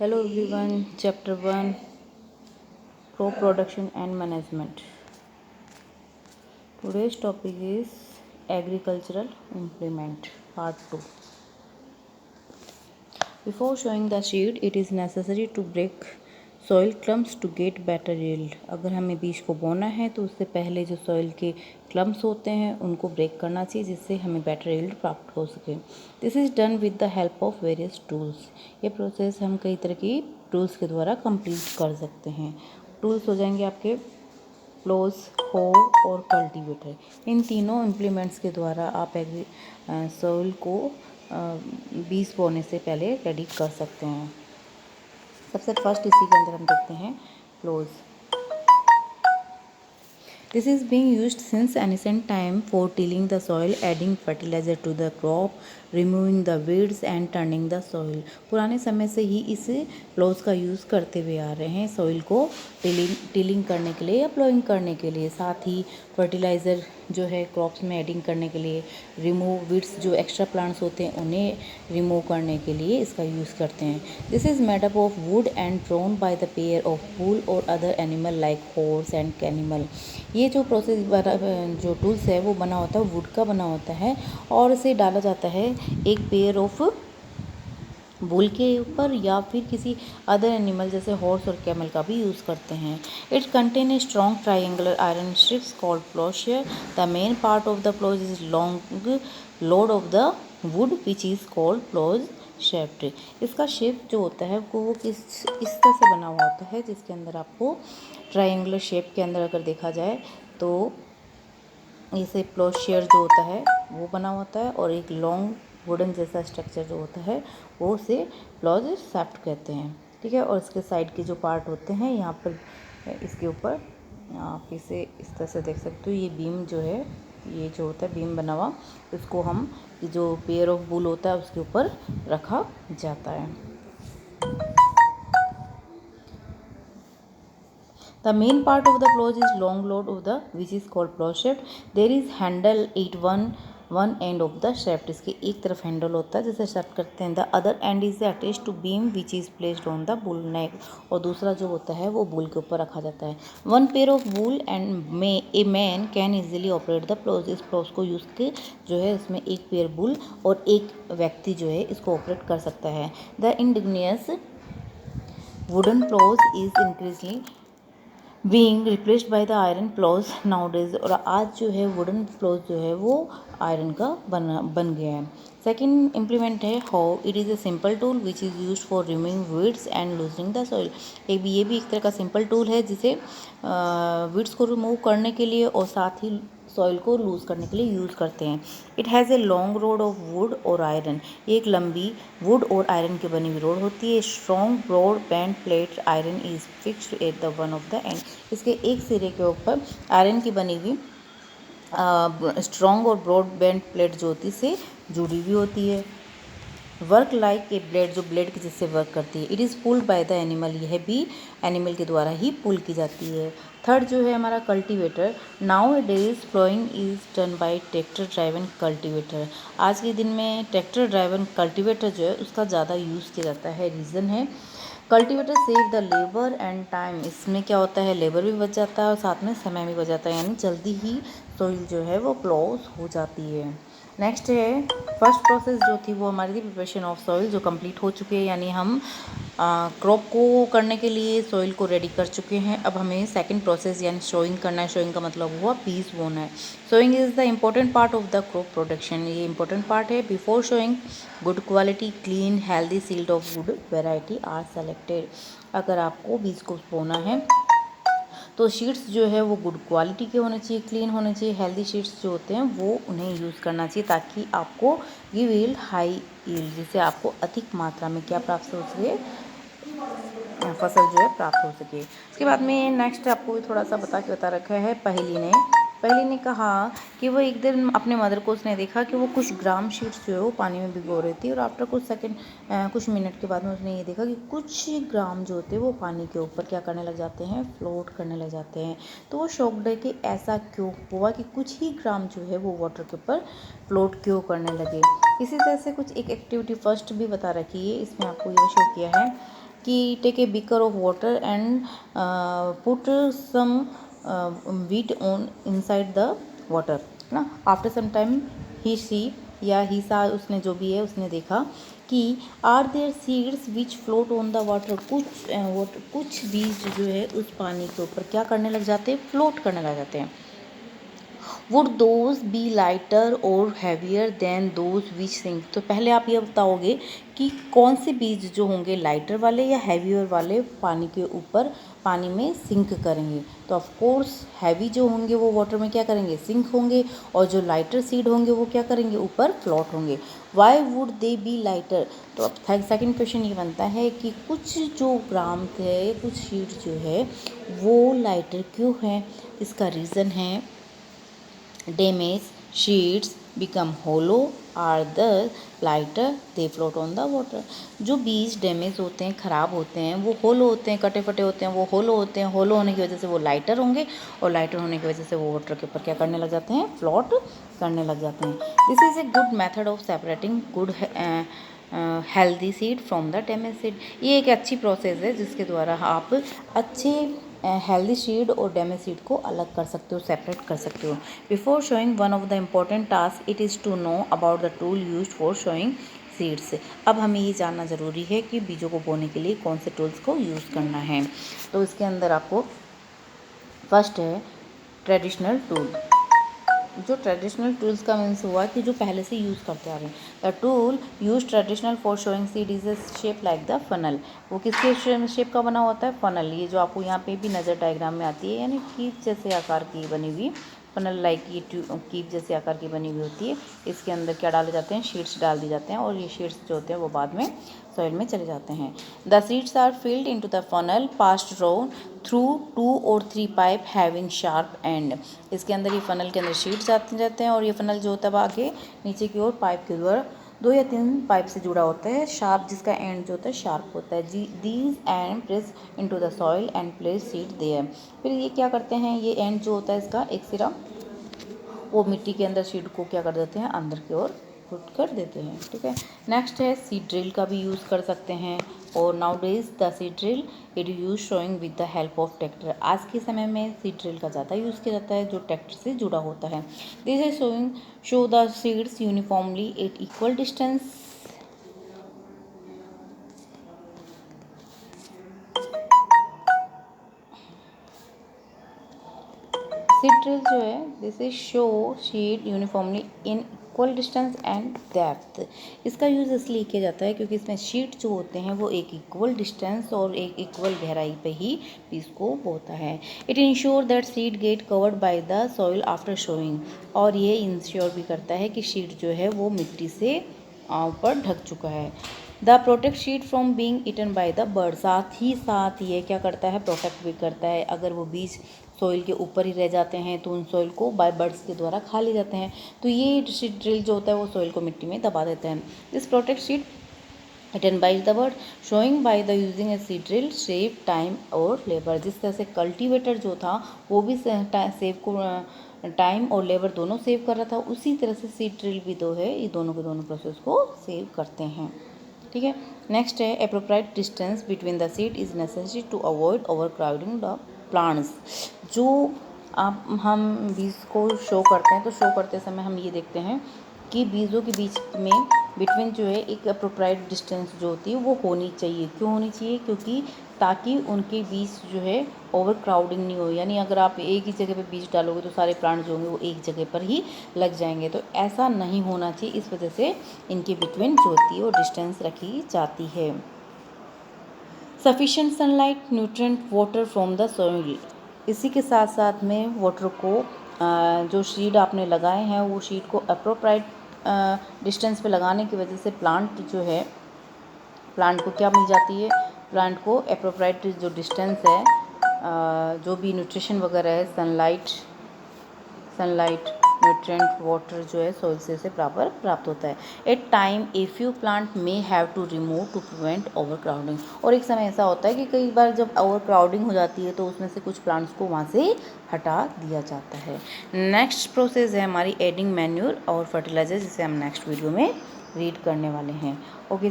Hello everyone, Chapter 1 Crop Production and Management. Today's topic is Agricultural Implement Part 2. Before showing the seed, it is necessary to break soil clumps to get better yield. अगर हमें बीज को बोना है तो उससे पहले जो सॉइल के क्लम्प्स होते हैं उनको ब्रेक करना चाहिए जिससे हमें बेटर यील्ड प्राप्त हो सके. This is done with the help of various tools. ये प्रोसेस हम कई तरह की टूल्स के द्वारा कंप्लीट कर सकते हैं. टूल्स हो जाएंगे आपके प्लोज, हो और कल्टीवेटर. इन तीनों इम्प्लीमेंट्स के द्वारा आप सॉइल को बीज बोने से पहले रेडी कर सकते हैं. सबसे फर्स्ट इसी के अंदर हम देखते हैं प्लोज. This is being used since ancient time for tilling the soil, adding fertilizer to the crop, removing the weeds and turning the soil. पुराने समय से ही इस प्लोज का यूज़ करते हुए आ रहे हैं सॉइल को टिलिंग करने के लिए या प्लोइंग करने के लिए. साथ ही फर्टिलाइज़र जो है क्रॉप्स में एडिंग करने के लिए, रिमूव वीड्स जो एक्स्ट्रा प्लांट्स होते हैं उन्हें रिमूव करने के लिए इसका यूज़ करते हैं. This is made up of wood and drawn by the pair of bull और other animal like horse and camel. ये जो प्रोसेस जो टूल्स है वो बना होता है वुड का बना होता है और इसे डाला जाता है एक पेयर ऑफ बुल के ऊपर या फिर किसी अदर एनिमल जैसे हॉर्स और कैमल का भी यूज़ करते हैं. It contain a strong triangular iron strips called ploughshare. The main part of the ploughs is long log of the wood which is called ploughs shaft. इसका shape जो होता है वो इस तरह से बना हुआ होता है जिसके अंदर आपको ट्राइंगुलर शेप के अंदर अगर देखा जाए तो इसे प्लोशियर जो होता है वो बना होता है और एक लॉन्ग वुडन जैसा स्ट्रक्चर जो होता है वो उसे प्लोज शेफ्ट कहते हैं. ठीक है. और इसके साइड के जो पार्ट होते हैं यहाँ पर इसके ऊपर आप इसे इस तरह से देख सकते हो. ये बीम जो है ये जो होता है बीम बना हुआ इसको हम जो पेयर ऑफ बुल होता है उसके ऊपर रखा जाता है. The main part of the plough is long load of the which is called plough shaft. There is handle at one end of the shaft. इसके एक तरफ हैंडल होता है जिसे shaft करते हैं. The other end is attached to beam which is placed on the bull neck. और दूसरा जो होता है वो बुल के ऊपर रखा जाता है. One pair of bull and a man can easily operate the plough. इस प्लोज को यूज़ के जो है इसमें एक पेयर बुल और एक व्यक्ति जो है इसको ऑपरेट कर सकता है. The indigenous wooden plows is increasingly being replaced by the iron ploughs nowadays. और आज जो है वुडन प्लोज जो है वो आयरन का बन गया है. सेकेंड इम्प्लीमेंट है how. It is a simple tool which is use for removing weeds and loosening the soil. ये भी एक तरह का सिंपल टूल है जिसे वीड्स को रिमूव करने के लिए और साथ ही सॉइल को लूज़ करने के लिए यूज़ करते हैं. It has a long road of would और आयरन. एक लंबी वुड और आयरन की बनी हुई रोड होती है. Strong broad band plate iron is fixed at the one of the end. इसके एक सिरे के ऊपर आयरन की बनी हुई स्ट्रॉन्ग और ब्रॉड बैंड प्लेट जो होती से जुड़ी हुई होती है. वर्क लाइक ए ब्लेड जो ब्लेड की जिससे वर्क करती है. It is pulled by the animal. यह भी एनिमल के द्वारा ही पुल की जाती है. थर्ड जो है हमारा cultivator. Now A days ploughing is done by tractor driven cultivator. आज के दिन में ट्रैक्टर ड्राइवन कल्टीवेटर जो है उसका ज़्यादा यूज़ किया जाता है. रीज़न है cultivator save the labour and time. इसमें क्या होता है लेबर भी बच जाता है और साथ में समय भी बच जाता है यानी जल्दी ही सॉइल जो है वो प्लॉज हो जाती है. नेक्स्ट है फर्स्ट प्रोसेस जो थी वो हमारी थी प्रिपरेशन ऑफ सॉइल जो कंप्लीट हो चुकी है यानी हम क्रॉप को करने के लिए सॉइल को रेडी कर चुके हैं. अब हमें सेकंड प्रोसेस यानी सोइंग करना है. सोइंग का मतलब हुआ बीज बोना है. Sowing is the important part of the crop production. ये इंपॉर्टेंट पार्ट है. Before sowing good quality clean healthy seed of good variety are selected. अगर आपको बीज को बोना है तो शीट्स जो है वो गुड क्वालिटी के होने चाहिए, क्लीन होने चाहिए. हेल्दी शीट्स जो होते हैं वो उन्हें यूज़ करना चाहिए ताकि आपको गिव यील्ड हाई यील्ड जिससे आपको अधिक मात्रा में क्या प्राप्त हो सके फसल जो है प्राप्त हो सके. उसके बाद में नेक्स्ट आपको थोड़ा सा बता रखा है. पहली ने कहा कि वो एक दिन अपने मदर को उसने देखा कि वो कुछ ग्राम शीट्स जो है वो पानी में भिगो रही थी और आफ्टर कुछ मिनट के बाद में उसने ये देखा कि कुछ ग्राम जो होते हैं वो पानी के ऊपर क्या करने लग जाते हैं फ्लोट करने लग जाते हैं. तो वो शॉक्ड है कि ऐसा क्यों हुआ कि कुछ ही ग्राम जो है वो वाटर के ऊपर फ्लोट क्यों करने लगे. इसी तरह से कुछ एक एक्टिविटी फर्स्ट भी बता रखी है. इसमें आपको ये शो किया है कि take a beaker of water and put some wheat on inside the water ना। After some time he see या ही सा, उसने जो भी है उसने देखा कि are there seeds which float on the water, कुछ बीज जो है उस पानी के ऊपर क्या करने लग जाते हैं, फ्लोट करने लग जाते हैं। वुड दोज बी लाइटर और heavier than those which sink. तो पहले आप ये बताओगे कि कौन से बीज जो होंगे लाइटर वाले या हैवियर वाले पानी के ऊपर पानी में सिंक करेंगे। तो ऑफ कोर्स हैवी जो होंगे वो वाटर में क्या करेंगे, सिंक होंगे, और जो लाइटर सीड होंगे वो क्या करेंगे, ऊपर फ्लोट होंगे। Why would they B lighter. तो अब सेकंड क्वेश्चन ये बनता है कि कुछ जो ग्राम थे, कुछ सीड जो है वो लाइटर क्यों हैं। इसका रीज़न है damaged sheets become hollow are the lighter they float on the water। जो बीज डैमेज होते हैं, ख़राब होते हैं, वो होलो होते हैं, कटे फटे होते हैं, वो होलो होते हैं। होलो होने की वजह से वो लाइटर होंगे, और लाइटर होने की वजह से वो वाटर के ऊपर क्या करने लग जाते हैं, फ्लोट करने लग जाते हैं। This is a good method of separating good healthy seed from the damage seed. ये एक अच्छी प्रोसेस है जिसके द्वारा आप अच्छे हेल्दी सीड और डैमेज सीड को अलग कर सकते हो, सेपरेट कर सकते हो। Before sowing one of the important task it is to know about the tool use for sowing seeds. अब हमें ये जानना ज़रूरी है कि बीजों को बोने के लिए कौन से टूल्स को यूज़ करना है। तो इसके अंदर आपको फर्स्ट है ट्रेडिशनल टूल। जो ट्रेडिशनल टूल्स का मीन्स हुआ कि जो पहले से यूज़ करते आ रहे हैं। The tool use traditional for showing seed is A shape like the funnel. वो किसके शेप का बना होता है, फनल। ये जो आपको यहाँ पे भी नज़र डायग्राम में आती है, यानी कीप जैसे आकार की बनी हुई, फनल लाइक ये कीप जैसे आकार की बनी हुई होती है। इसके अंदर क्या डाले जाते हैं, शीट्स डाल दी जाते हैं, और ये शीट्स जो होते हैं वो बाद में सॉइल में चले जाते हैं। The seeds are filled into the funnel passed row through 2 और 3 पाइप हैविंग शार्प एंड। इसके अंदर ये फनल के अंदर शीट्स जाते हैं, और ये फनल जो होता है आगे नीचे की ओर पाइप के द्वारा 2 या 3 पाइप से जुड़ा होता है, शार्प, जिसका एंड जो होता है शार्प होता है। These and press into the soil and place seed there. फिर ये क्या करते हैं, ये एंड जो होता है इसका एक सिरा, वो मिट्टी के अंदर सीड को क्या कर देते हैं, अंदर की ओर पुट कर देते हैं। ठीक है। नेक्स्ट है सीड ड्रिल का भी यूज़ कर सकते हैं, और now days the seed drill it use showing with the help of tractor. आज के समय में सीड ड्रिल का ज़्यादा यूज़ किया जाता है जो ट्रैक्टर से जुड़ा होता है। This is show the seeds uniformly eight equal distance. Seed drill जो है this is show seed uniformly in equal distance and depth. इसका यूज़ इसलिए किया जाता है क्योंकि इसमें शीट जो होते हैं वो एक इक्वल डिस्टेंस और एक इक्वल गहराई पे ही बीज को बोता है। It ensure that seed get covered by the soil after showing. और ये इंश्योर भी करता है कि सीड जो है वो मिट्टी से ऊपर ढक चुका है। The protect sheet from being eaten by the bird. साथ ही साथ ये क्या करता है, प्रोटेक्ट भी करता है। अगर वो बीज सॉइल के ऊपर ही रह जाते हैं तो उन सॉइल को बाय बर्ड्स के द्वारा खा ले जाते हैं। तो ये सीड ड्रिल जो होता है वो सॉइल को मिट्टी में दबा देता है। This protect sheet eaten by the bird showing by the using a seed drill save time और लेबर। जिस तरह से कल्टीवेटर जो था वो भी सेव को टाइम और लेबर दोनों सेव कर रहा था, उसी तरह से सीड ड्रिल भी दो है, ये दोनों के दोनों प्रोसेस को सेव करते हैं। ठीक है। नेक्स्ट है appropriate distance between the seed is necessary to avoid overcrowding the plants. जो आप हम बीज को शो करते हैं तो शो करते समय हम ये देखते हैं कि बीजों के बीच में बिटवीन जो है एक एप्रोप्राइट डिस्टेंस जो होती है वो होनी चाहिए। क्यों होनी चाहिए, क्योंकि ताकि उनके बीज जो है ओवर क्राउडिंग नहीं हो। यानी अगर आप एक ही जगह पे बीज डालोगे तो सारे प्लांट जो होंगे वो एक जगह पर ही लग जाएंगे, तो ऐसा नहीं होना चाहिए। इस वजह से इनके बिटवीन जो होती है वो डिस्टेंस रखी जाती है। Sufficient sunlight nutrient water from the soil. इसी के साथ साथ में वाटर को जो शीड आपने लगाए हैं वो शीड को अप्रोप्राइट डिस्टेंस पे लगाने की वजह से प्लांट जो है, प्लांट को क्या मिल जाती है, प्लांट को अप्रोप्राइट जो डिस्टेंस है, जो भी न्यूट्रिशन वगैरह है, सनलाइट न्यूट्रिएंट वाटर जो है सोइल से प्राप्त होता है। At time a few plant may have to remove to prevent over crowding. और एक समय ऐसा होता है कि कई बार जब ओवर क्राउडिंग हो जाती है तो उसमें से कुछ प्लांट्स को वहाँ से हटा दिया जाता है। नेक्स्ट प्रोसेस है हमारी एडिंग मैन्यूर और फर्टिलाइजर, जिसे हम नेक्स्ट वीडियो में रीड करने वाले हैं। ओके।